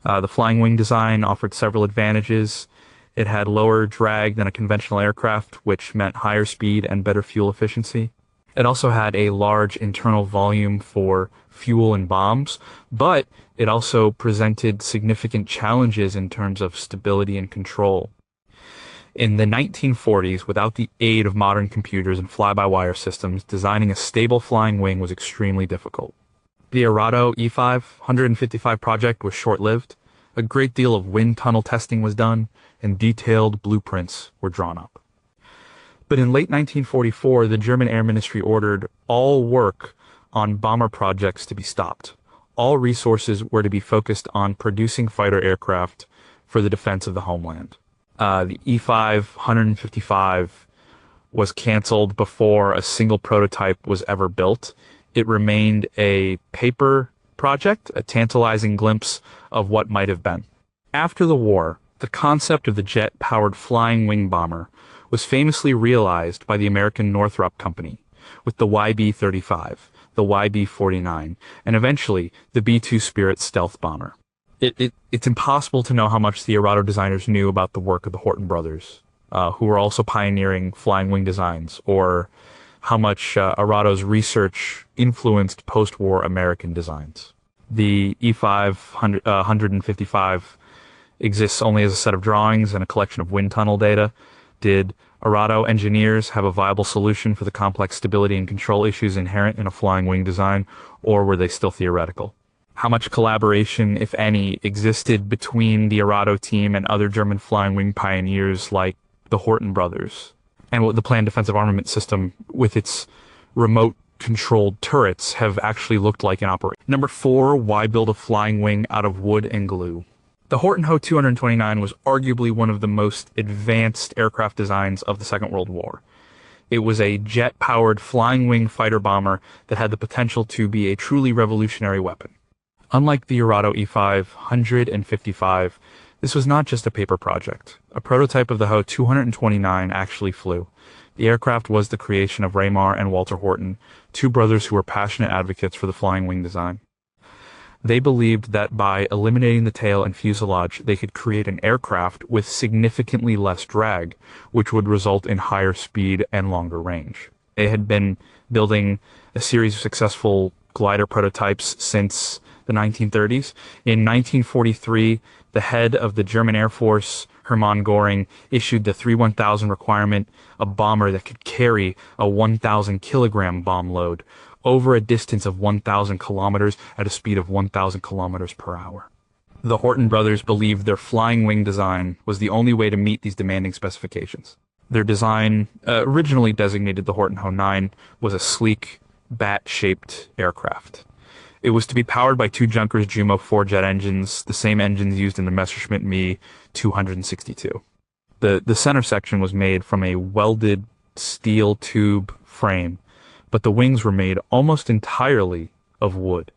The flying wing design offered several advantages. It had lower drag than a conventional aircraft, which meant higher speed and better fuel efficiency. It also had a large internal volume for fuel and bombs, but it also presented significant challenges in terms of stability and control. In the 1940s, without the aid of modern computers and fly-by-wire systems, designing a stable flying wing was extremely difficult. The Arado E-5-155 project was short-lived. A great deal of wind tunnel testing was done, and detailed blueprints were drawn up. But in late 1944, the German Air Ministry ordered all work on bomber projects to be stopped. All resources were to be focused on producing fighter aircraft for the defense of the homeland. The E-5-155 was canceled before a single prototype was ever built. It remained a paper project, a tantalizing glimpse of what might have been. After the war, the concept of the jet-powered flying wing bomber was famously realized by the American Northrop Company with the YB-35, the YB-49, and eventually the B-2 Spirit stealth bomber. It's impossible to know how much the Arado designers knew about the work of the Horton brothers, who were also pioneering flying wing designs, or how much Arado's research influenced post-war American designs. The E-5-155 exists only as a set of drawings and a collection of wind tunnel data. Did Arado engineers have a viable solution for the complex stability and control issues inherent in a flying wing design, or were they still theoretical? How much collaboration, if any, existed between the Arado team and other German flying wing pioneers like the Horton brothers, and what the planned defensive armament system with its remote controlled turrets have actually looked like in operation. Number 4, why build a flying wing out of wood and glue? The Horton Ho 229 was arguably one of the most advanced aircraft designs of the Second World War. It was a jet-powered flying wing fighter bomber that had the potential to be a truly revolutionary weapon. Unlike the Arado E-5-155, This was not just a paper project. A prototype of the Ho-229 actually flew. The aircraft was the creation of Raymar and Walter Horton, two brothers who were passionate advocates for the flying wing design. They believed that by eliminating the tail and fuselage, they could create an aircraft with significantly less drag, which would result in higher speed and longer range. They had been building a series of successful glider prototypes since the 1930s. In 1943, the head of the German Air Force, Hermann Göring, issued the 31000 requirement, a bomber that could carry a 1,000 kilogram bomb load over a distance of 1,000 kilometers at a speed of 1,000 kilometers per hour. The Horton brothers believed their flying wing design was the only way to meet these demanding specifications. Their design, originally designated the Horton Ho-9, was a sleek, bat-shaped aircraft. It was to be powered by two Junkers Jumo 4-jet engines, the same engines used in the Messerschmitt Me 262. The center section was made from a welded steel tube frame, but the wings were made almost entirely of wood.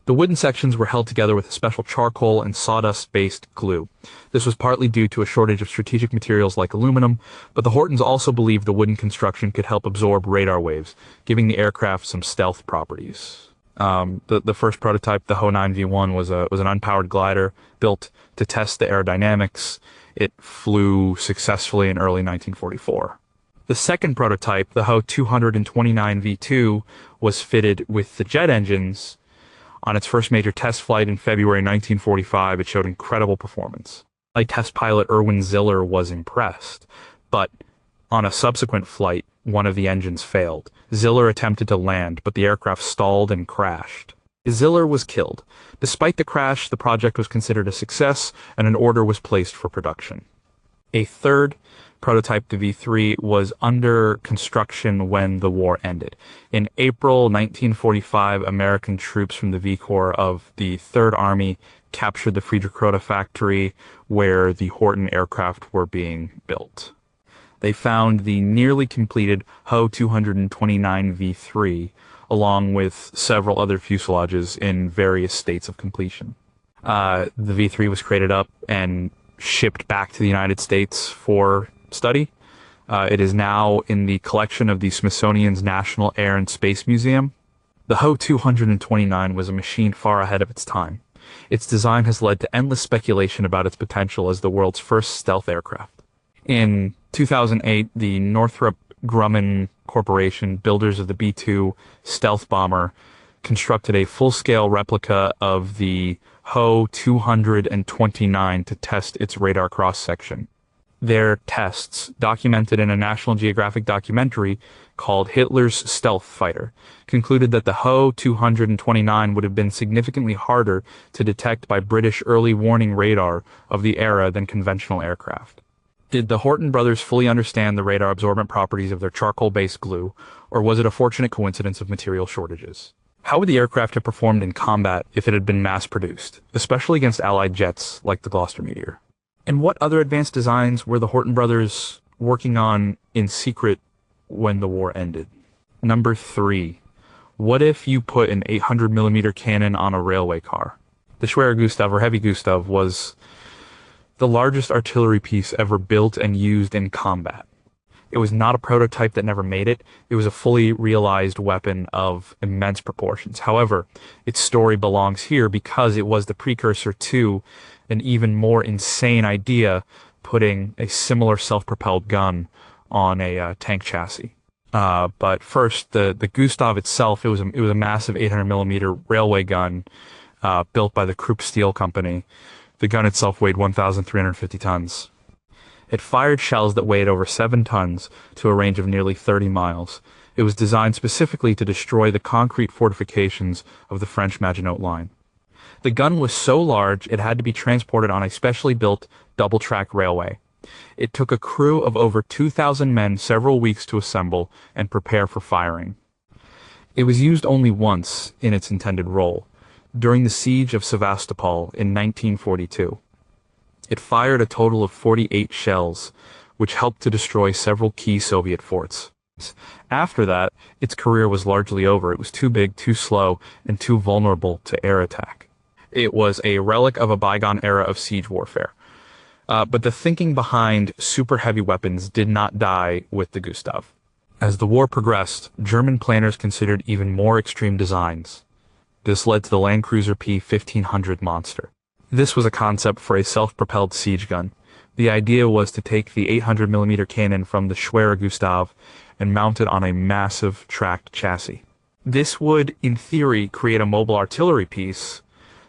The wooden sections were held together with a special charcoal and sawdust-based glue. This was partly due to a shortage of strategic materials like aluminum, but the Hortons also believed the wooden construction could help absorb radar waves, giving the aircraft some stealth properties. The first prototype, the Ho-9V1, was an unpowered glider built to test the aerodynamics. It flew successfully in early 1944. The second prototype, the Ho-229V2, was fitted with the jet engines. On its first major test flight in February 1945, it showed incredible performance. Flight test pilot Erwin Ziller was impressed, but on a subsequent flight, one of the engines failed. Ziller attempted to land, but the aircraft stalled and crashed. Ziller was killed. Despite the crash, the project was considered a success, and an order was placed for production. A third prototype, the V3, was under construction when the war ended. In April 1945, American troops from the V Corps of the Third Army captured the Friedrich-Roda factory where the Horton aircraft were being built. They found the nearly completed Ho-229V3, along with several other fuselages in various states of completion. The V3 was crated up and shipped back to the United States for study. It is now in the collection of the Smithsonian's National Air and Space Museum. The Ho-229 was a machine far ahead of its time. Its design has led to endless speculation about its potential as the world's first stealth aircraft. In 2008, the Northrop Grumman Corporation, builders of the B-2 stealth bomber, constructed a full-scale replica of the Ho-229 to test its radar cross-section. Their tests, documented in a National Geographic documentary called Hitler's Stealth Fighter, concluded that the Ho-229 would have been significantly harder to detect by British early warning radar of the era than conventional aircraft. Did the Horton brothers fully understand the radar absorbent properties of their charcoal-based glue, or was it a fortunate coincidence of material shortages? How would the aircraft have performed in combat if it had been mass-produced, especially against Allied jets like the Gloucester Meteor? And what other advanced designs were the Horton brothers working on in secret when the war ended? Number 3. What if you put an 800mm cannon on a railway car? The Schwerer Gustav, or Heavy Gustav, was the largest artillery piece ever built and used in combat. It was not a prototype that never made it. It was a fully realized weapon of immense proportions. However, its story belongs here because it was the precursor to an even more insane idea, putting a similar self-propelled gun on a tank chassis. But first, the Gustav itself, it was a massive 800mm railway gun built by the Krupp Steel Company. The gun itself weighed 1,350 tons. It fired shells that weighed over 7 tons to a range of nearly 30 miles. It was designed specifically to destroy the concrete fortifications of the French Maginot Line. The gun was so large it had to be transported on a specially built double-track railway. It took a crew of over 2,000 men several weeks to assemble and prepare for firing. It was used only once in its intended role, during the siege of Sevastopol in 1942. It fired a total of 48 shells, which helped to destroy several key Soviet forts. After that, its career was largely over. It was too big, too slow, and too vulnerable to air attack. It was a relic of a bygone era of siege warfare. But the thinking behind super heavy weapons did not die with the Gustav. As the war progressed, German planners considered even more extreme designs. This led to the Land Cruiser P-1500 Monster. This was a concept for a self-propelled siege gun. The idea was to take the 800mm cannon from the Schwerer Gustav and mount it on a massive tracked chassis. This would, in theory, create a mobile artillery piece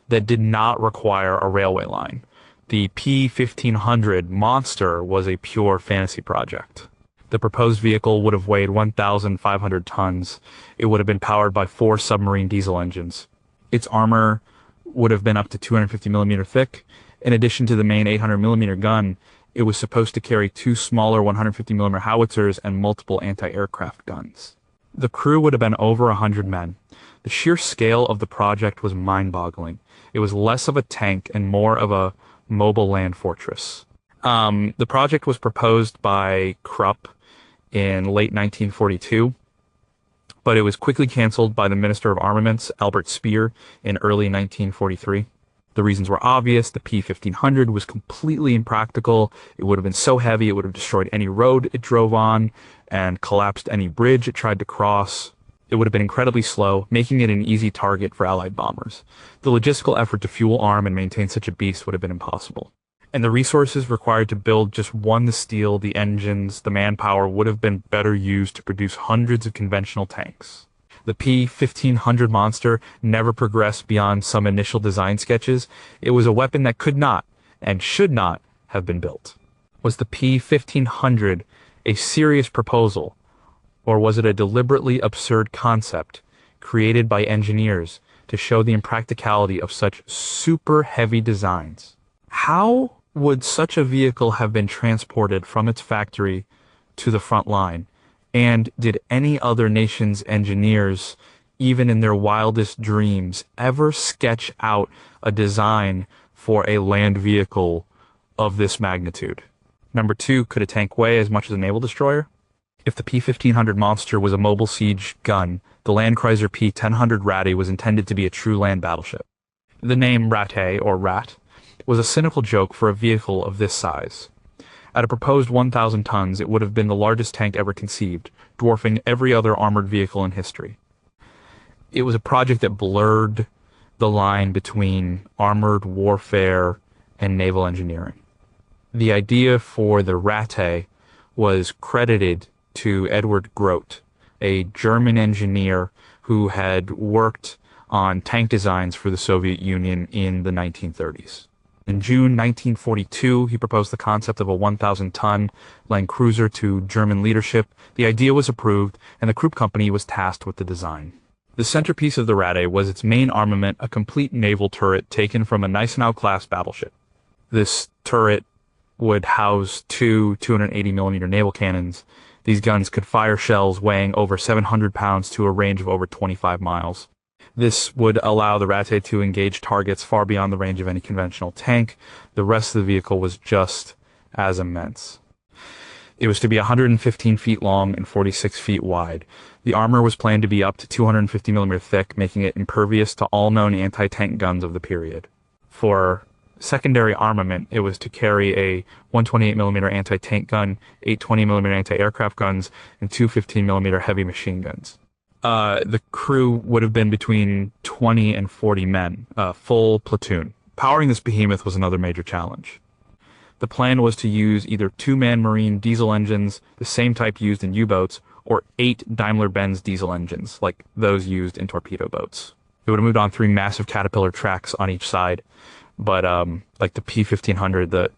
that did not require a railway line. The P-1500 Monster was a pure fantasy project. The proposed vehicle would have weighed 1,500 tons. It would have been powered by 4 submarine diesel engines. Its armor would have been up to 250mm thick. In addition to the main 800mm gun, it was supposed to carry 2 smaller 150mm howitzers and multiple anti-aircraft guns. The crew would have been over 100 men. The sheer scale of the project was mind-boggling. It was less of a tank and more of a mobile land fortress. The project was proposed by Krupp in late 1942, but it was quickly canceled by the Minister of Armaments, Albert Speer, in early 1943. The reasons were obvious. The P-1500 was completely impractical. It would have been so heavy it would have destroyed any road it drove on and collapsed any bridge it tried to cross. It would have been incredibly slow, making it an easy target for Allied bombers. The logistical effort to fuel, arm, and maintain such a beast would have been impossible. And the resources required to build just one, the steel, the engines, the manpower, would have been better used to produce hundreds of conventional tanks. The P-1500 Monster never progressed beyond some initial design sketches. It was a weapon that could not, and should not, have been built. Was the P-1500 a serious proposal, or was it a deliberately absurd concept created by engineers to show the impracticality of such super heavy designs? How would such a vehicle have been transported from its factory to the front line? And did any other nation's engineers, even in their wildest dreams, ever sketch out a design for a land vehicle of this magnitude? Number 2, could a tank weigh as much as a naval destroyer? If the P-1500 Monster was a mobile siege gun, the Landkreiser P-1000 Ratte was intended to be a true land battleship. The name Ratte, or Rat, was a cynical joke for a vehicle of this size. At a proposed 1,000 tons, it would have been the largest tank ever conceived, dwarfing every other armored vehicle in history. It was a project that blurred the line between armored warfare and naval engineering. The idea for the Ratte was credited to Edward Grote, a German engineer who had worked on tank designs for the Soviet Union in the 1930s. In June 1942, he proposed the concept of a 1,000-ton Land Cruiser to German leadership. The idea was approved, and the Krupp company was tasked with the design. The centerpiece of the Ratte was its main armament, a complete naval turret taken from a Gneisenau-class battleship. This turret would house 2 280mm naval cannons. These guns could fire shells weighing over 700 pounds to a range of over 25 miles. This would allow the Ratte to engage targets far beyond the range of any conventional tank. The rest of the vehicle was just as immense. It was to be 115 feet long and 46 feet wide. The armor was planned to be up to 250mm thick, making it impervious to all known anti-tank guns of the period. For secondary armament, it was to carry a 128mm anti-tank gun, 8 20mm anti-aircraft guns, and 2 15mm heavy machine guns. The crew would have been between 20 and 40 men, full platoon. Powering this behemoth was another major challenge. The plan was to use either 2-man marine diesel engines, the same type used in U-boats, or 8 Daimler-Benz diesel engines, like those used in torpedo boats. It would have moved on 3 massive Caterpillar tracks on each side, but like the P-1500, the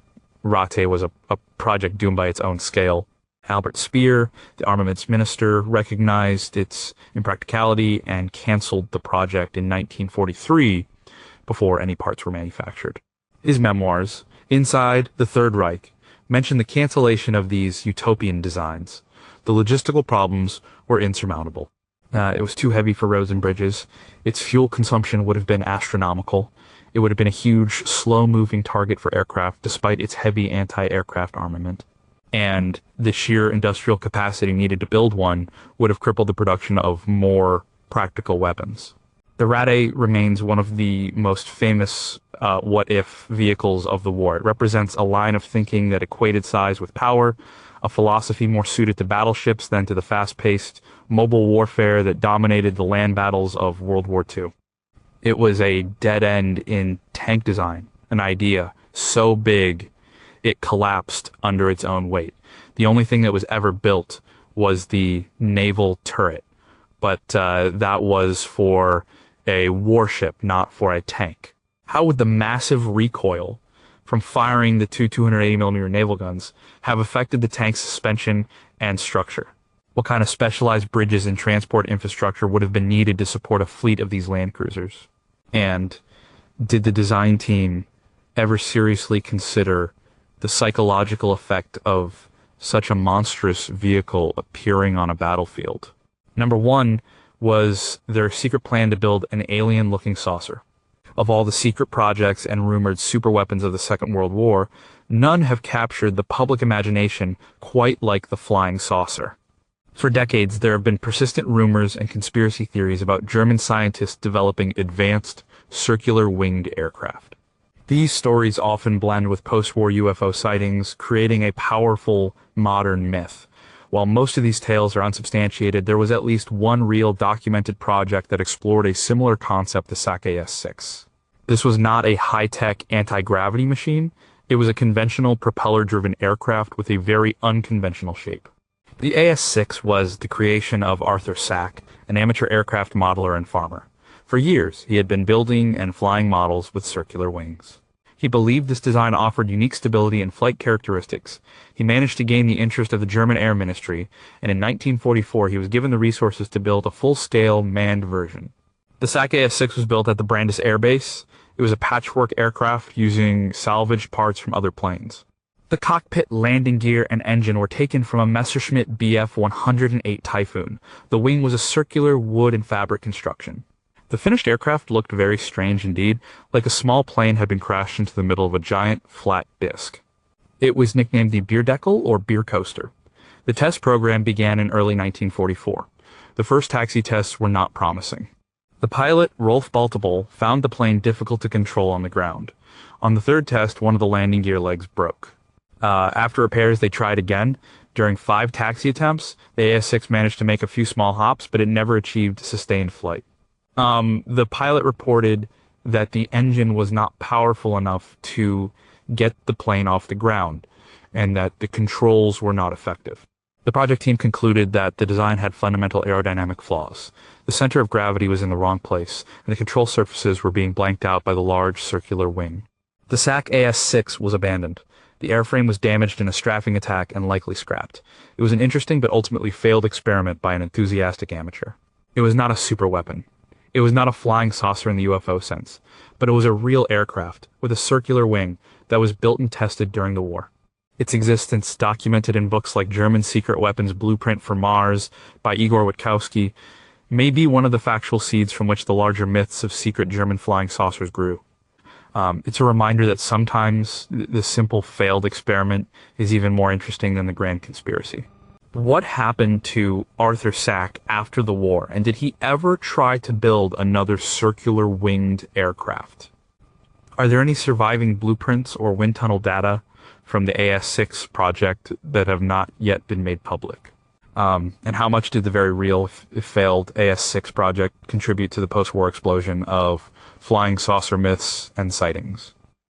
Ratte was a project doomed by its own scale. Albert Speer, the armaments minister, recognized its impracticality and canceled the project in 1943 before any parts were manufactured. His memoirs, Inside the Third Reich, mention the cancellation of these utopian designs. The logistical problems were insurmountable. It was too heavy for roads and bridges. Its fuel consumption would have been astronomical. It would have been a huge, slow-moving target for aircraft despite its heavy anti-aircraft armament. And the sheer industrial capacity needed to build one would have crippled the production of more practical weapons. The Rat-A remains one of the most famous what-if vehicles of the war. It represents a line of thinking that equated size with power, a philosophy more suited to battleships than to the fast-paced mobile warfare that dominated the land battles of World War II. It was a dead end in tank design, an idea so big it collapsed under its own weight. The only thing that was ever built was the naval turret, but that was for a warship, not for a tank. How would the massive recoil from firing the two 280mm naval guns have affected the tank's suspension and structure? What kind of specialized bridges and transport infrastructure would have been needed to support a fleet of these land cruisers? And did the design team ever seriously consider the psychological effect of such a monstrous vehicle appearing on a battlefield? Number one was their secret plan to build an alien-looking saucer. Of all the secret projects and rumored superweapons of the Second World War, none have captured the public imagination quite like the flying saucer. For decades, there have been persistent rumors and conspiracy theories about German scientists developing advanced circular-winged aircraft. These stories often blend with post-war UFO sightings, creating a powerful modern myth. While most of these tales are unsubstantiated, there was at least one real documented project that explored a similar concept to SAC-AS-6. This was not a high-tech anti-gravity machine. It was a conventional propeller-driven aircraft with a very unconventional shape. The AS-6 was the creation of Arthur Sack, an amateur aircraft modeler and farmer. For years, he had been building and flying models with circular wings. He believed this design offered unique stability and flight characteristics. He managed to gain the interest of the German Air Ministry, and in 1944 he was given the resources to build a full-scale manned version. The SAC-AS-6 was built at the Brandis Air Base. It was a patchwork aircraft using salvaged parts from other planes. The cockpit, landing gear, and engine were taken from a Messerschmitt Bf 108 Typhoon. The wing was a circular wood and fabric construction. The finished aircraft looked very strange indeed, like a small plane had been crashed into the middle of a giant, flat disc. It was nicknamed the Bierdeckel or Beer Coaster. The test program began in early 1944. The first taxi tests were not promising. The pilot, Rolf Baltable, found the plane difficult to control on the ground. On the third test, one of the landing gear legs broke. After repairs, they tried again. During 5 taxi attempts, the AS-6 managed to make a few small hops, but it never achieved sustained flight. The pilot reported that the engine was not powerful enough to get the plane off the ground, and that the controls were not effective. The project team concluded that the design had fundamental aerodynamic flaws. The center of gravity was in the wrong place, and the control surfaces were being blanked out by the large circular wing. The SAC-AS-6 was abandoned. The airframe was damaged in a strafing attack and likely scrapped. It was an interesting but ultimately failed experiment by an enthusiastic amateur. It was not a superweapon. It was not a flying saucer in the UFO sense, but it was a real aircraft with a circular wing that was built and tested during the war. Its existence, documented in books like German Secret Weapons Blueprint for Mars by Igor Witkowski, may be one of the factual seeds from which the larger myths of secret German flying saucers grew. It's a reminder that sometimes the simple failed experiment is even more interesting than the grand conspiracy. What happened to Arthur Sack after the war, and did he ever try to build another circular winged aircraft? Are there any surviving blueprints or wind tunnel data from the AS-6 project that have not yet been made public? And how much did the very real, failed AS-6 project contribute to the post-war explosion of flying saucer myths and sightings?